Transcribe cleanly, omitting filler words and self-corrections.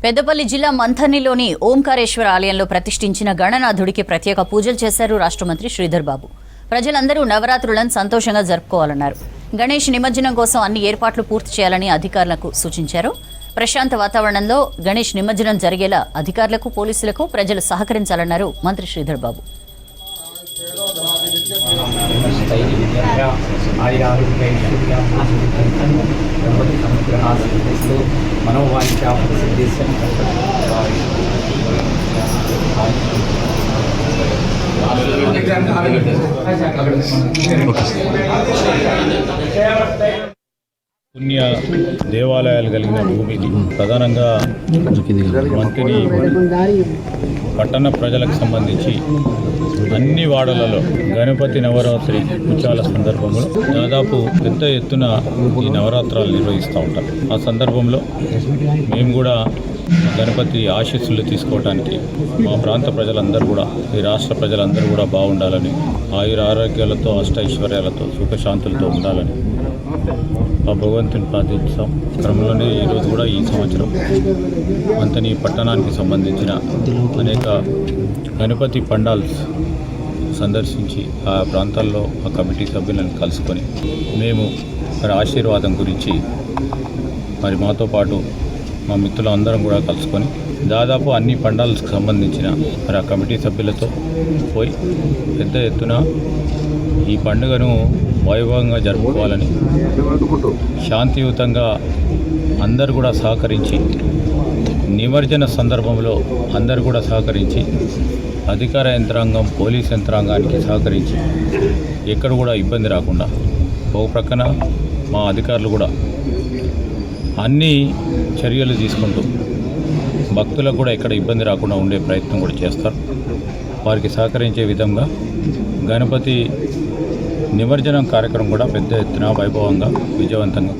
పెద్దపల్లి జిల్లా మంథనిలోని ఓంకారేశ్వర ఆలయంలో ప్రతిష్ఠించిన గణనాథుడికి ప్రత్యేక పూజలు చేశారు రాష్ట్ర మంత్రి శ్రీధర్ బాబు. ప్రజలందరూ నవరాత్రులను సంతోషంగా జరుపుకోవాలన్నారు. గణేష్ నిమజ్జనం కోసం అన్ని ఏర్పాట్లు పూర్తి చేయాలని అధికారులకు సూచించారు. ప్రశాంత వాతావరణంలో గణేష్ నిమజ్జనం జరిగేలా అధికారులకు, పోలీసులకు ప్రజలు సహకరించాలన్నారు మంత్రి శ్రీధర్ బాబు. పుణ్య దేవాలయాలు కలిగిన భూమికి ప్రధానంగా మంత్రి పట్టణ ప్రజలకు సంబంధించి అన్ని వాడలలో గణపతి నవరాత్రి ఉత్సవాల సందర్భంలో దాదాపు పెద్ద ఎత్తున ఈ నవరాత్రాలు నిర్వహిస్తూ ఉంటారు. ఆ సందర్భంలో మేము కూడా గణపతి ఆశీస్సులు తీసుకోవడానికి మా ప్రాంత ప్రజలందరూ కూడా, ఈ రాష్ట్ర ప్రజలందరూ కూడా బాగుండాలని, ఆయుర ఆరోగ్యాలతో, అష్టైశ్వర్యాలతో, సుఖశాంతులతో ఉండాలని ఆ భగవంతుని ప్రార్థిస్తాం. క్రమంలోనే ఈరోజు కూడా ఈ సంవత్సరం మంథని పట్టణానికి సంబంధించిన అనేక గణపతి పండాల్స్ సందర్శించి ఆ ప్రాంతాల్లో ఆ కమిటీ సభ్యులను కలుసుకొని మేము మరి ఆశీర్వాదం గురించి మరి మాతో పాటు మా మిత్రులందరం కూడా కలుసుకొని దాదాపు అన్ని పండాల్స్కి సంబంధించిన మరి ఆ కమిటీ సభ్యులతో పోయి పెద్ద ఎత్తున ఈ పండుగను వైభవంగా జరుపుకోవాలని, శాంతియుతంగా అందరూ కూడా సహకరించి, నిమజ్జన సందర్భంలో అందరూ కూడా సహకరించి, అధికార యంత్రాంగం, పోలీస్ యంత్రాంగానికి సహకరించి ఎక్కడ కూడా ఇబ్బంది రాకుండా, ఒక ప్రక్కన మా అధికారులు కూడా అన్ని చర్యలు తీసుకుంటూ భక్తులకు కూడా ఎక్కడ ఇబ్బంది రాకుండా ఉండే ప్రయత్నం కూడా చేస్తారు. వారికి సహకరించే విధంగా గణపతి నిమజ్జనం కార్యక్రమం కూడా పెద్ద ఎత్తున వైభవంగా, విజయవంతంగా